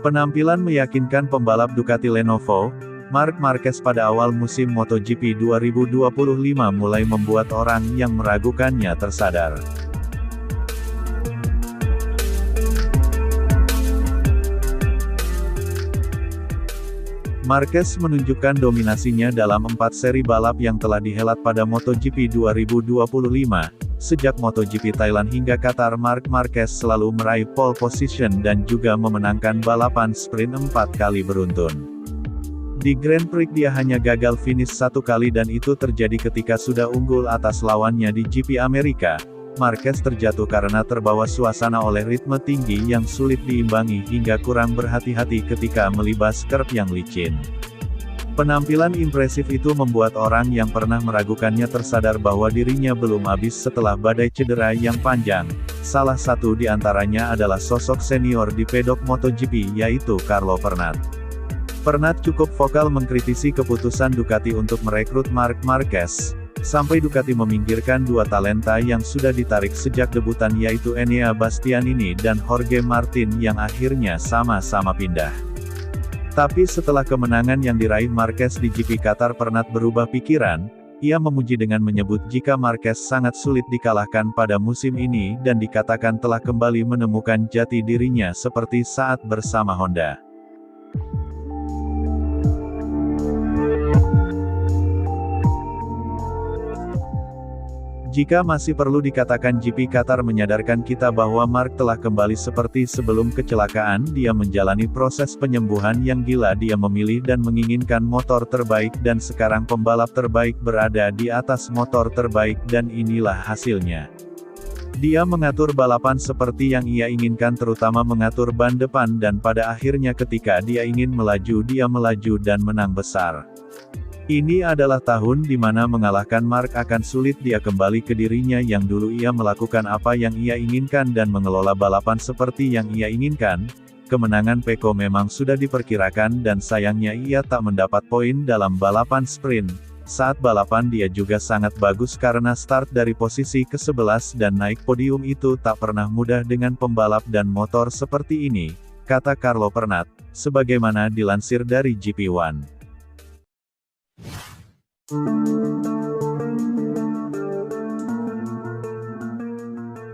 Penampilan meyakinkan pembalap Ducati Lenovo, Marc Marquez pada awal musim MotoGP 2025 mulai membuat orang yang meragukannya tersadar. Marquez menunjukkan dominasinya dalam 4 seri balap yang telah dihelat pada MotoGP 2025. Sejak MotoGP Thailand hingga Qatar, Marc Marquez selalu meraih pole position dan juga memenangkan balapan sprint 4 kali beruntun. Di Grand Prix dia hanya gagal finish 1 kali dan itu terjadi ketika sudah unggul atas lawannya di GP Amerika. Marquez terjatuh karena terbawa suasana oleh ritme tinggi yang sulit diimbangi hingga kurang berhati-hati ketika melibas curb yang licin. Penampilan impresif itu membuat orang yang pernah meragukannya tersadar bahwa dirinya belum habis setelah badai cedera yang panjang. Salah satu di antaranya adalah sosok senior di pedok MotoGP yaitu Carlo Pernat. Pernat cukup vokal mengkritisi keputusan Ducati untuk merekrut Marc Marquez. Sampai Ducati meminggirkan 2 talenta yang sudah ditarik sejak debutan yaitu Enea Bastianini dan Jorge Martin yang akhirnya sama-sama pindah. Tapi setelah kemenangan yang diraih Marquez di GP Qatar, Pernat berubah pikiran. Ia memuji dengan menyebut jika Marquez sangat sulit dikalahkan pada musim ini dan dikatakan telah kembali menemukan jati dirinya seperti saat bersama Honda. Jika masih perlu dikatakan, GP Qatar menyadarkan kita bahwa Marc telah kembali seperti sebelum kecelakaan. Dia menjalani proses penyembuhan yang gila, dia memilih dan menginginkan motor terbaik dan sekarang pembalap terbaik berada di atas motor terbaik dan inilah hasilnya. Dia mengatur balapan seperti yang ia inginkan, terutama mengatur ban depan dan pada akhirnya ketika dia ingin melaju dia melaju dan menang besar. Ini adalah tahun di mana mengalahkan Marc akan sulit. Dia kembali ke dirinya yang dulu, ia melakukan apa yang ia inginkan dan mengelola balapan seperti yang ia inginkan. Kemenangan Pecco memang sudah diperkirakan dan sayangnya ia tak mendapat poin dalam balapan sprint. Saat balapan dia juga sangat bagus karena start dari posisi ke-11 dan naik podium itu tak pernah mudah dengan pembalap dan motor seperti ini, kata Carlo Pernat, sebagaimana dilansir dari GP1.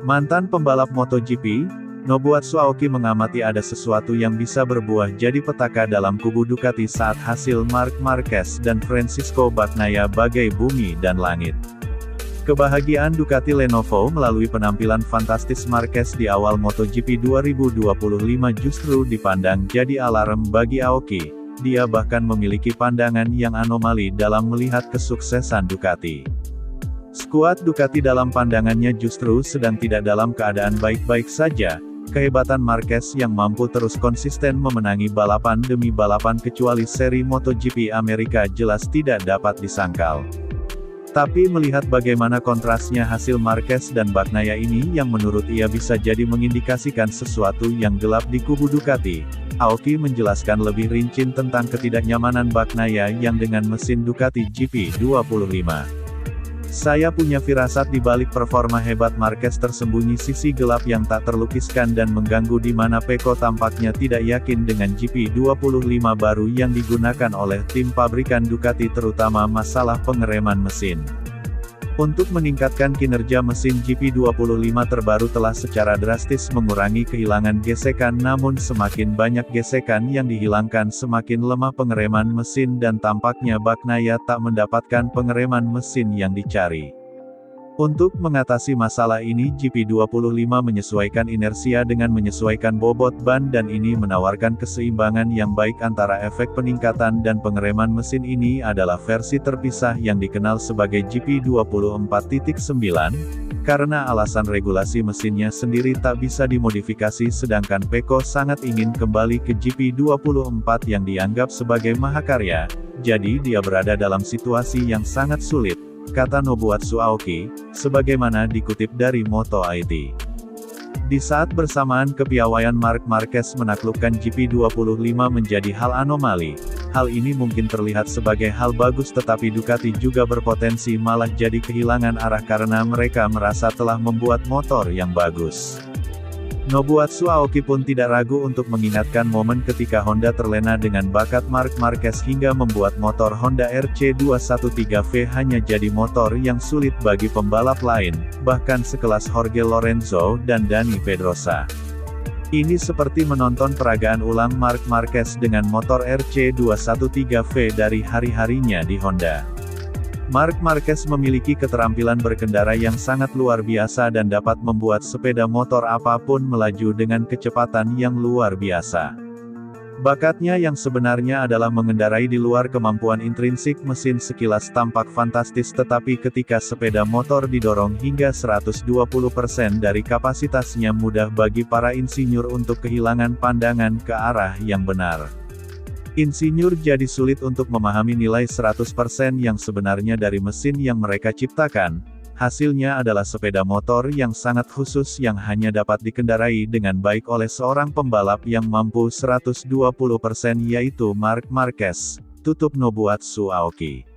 Mantan pembalap MotoGP, Nobuatsu Aoki mengamati ada sesuatu yang bisa berbuah jadi petaka dalam kubu Ducati saat hasil Marc Marquez dan Francisco Bagnaia bagai bumi dan langit. Kebahagiaan Ducati Lenovo melalui penampilan fantastis Marquez di awal MotoGP 2025 justru dipandang jadi alarm bagi Aoki. Dia bahkan memiliki pandangan yang anomali dalam melihat kesuksesan Ducati. Skuad Ducati dalam pandangannya justru sedang tidak dalam keadaan baik-baik saja. Kehebatan Marquez yang mampu terus konsisten memenangi balapan demi balapan kecuali seri MotoGP Amerika jelas tidak dapat disangkal. Tapi melihat bagaimana kontrasnya hasil Marquez dan Bagnaia ini yang menurut ia bisa jadi mengindikasikan sesuatu yang gelap di kubu Ducati, Aoki menjelaskan lebih rinci tentang ketidaknyamanan Bagnaia yang dengan mesin Ducati GP25. Saya punya firasat di balik performa hebat Marquez tersembunyi sisi gelap yang tak terlukiskan dan mengganggu di mana Pecco tampaknya tidak yakin dengan GP25 baru yang digunakan oleh tim pabrikan Ducati terutama masalah pengereman mesin. Untuk meningkatkan kinerja mesin GP25 terbaru telah secara drastis mengurangi kehilangan gesekan, namun semakin banyak gesekan yang dihilangkan semakin lemah pengereman mesin dan tampaknya Bagnaia tak mendapatkan pengereman mesin yang dicari. Untuk mengatasi masalah ini GP25 menyesuaikan inersia dengan menyesuaikan bobot ban dan ini menawarkan keseimbangan yang baik antara efek peningkatan dan pengereman mesin. Ini adalah versi terpisah yang dikenal sebagai GP24.9, karena alasan regulasi mesinnya sendiri tak bisa dimodifikasi sedangkan Pecco sangat ingin kembali ke GP24 yang dianggap sebagai mahakarya, jadi dia berada dalam situasi yang sangat sulit, kata Nobuatsu Aoki, sebagaimana dikutip dari Moto IT. Di saat bersamaan kepiawaian Marc Marquez menaklukkan GP25 menjadi hal anomali. Hal ini mungkin terlihat sebagai hal bagus, tetapi Ducati juga berpotensi malah jadi kehilangan arah karena mereka merasa telah membuat motor yang bagus. Nobuatsu Aoki pun tidak ragu untuk mengingatkan momen ketika Honda terlena dengan bakat Marc Marquez hingga membuat motor Honda RC213V hanya jadi motor yang sulit bagi pembalap lain, bahkan sekelas Jorge Lorenzo dan Dani Pedrosa. Ini seperti menonton peragaan ulang Marc Marquez dengan motor RC213V dari hari-harinya di Honda. Marc Marquez memiliki keterampilan berkendara yang sangat luar biasa dan dapat membuat sepeda motor apapun melaju dengan kecepatan yang luar biasa. Bakatnya yang sebenarnya adalah mengendarai di luar kemampuan intrinsik mesin. Sekilas tampak fantastis, tetapi ketika sepeda motor didorong hingga 120% dari kapasitasnya, mudah bagi para insinyur untuk kehilangan pandangan ke arah yang benar. Insinyur jadi sulit untuk memahami nilai 100% yang sebenarnya dari mesin yang mereka ciptakan. Hasilnya adalah sepeda motor yang sangat khusus yang hanya dapat dikendarai dengan baik oleh seorang pembalap yang mampu 120%, yaitu Marc Marquez, tutup Nobuatsu Aoki.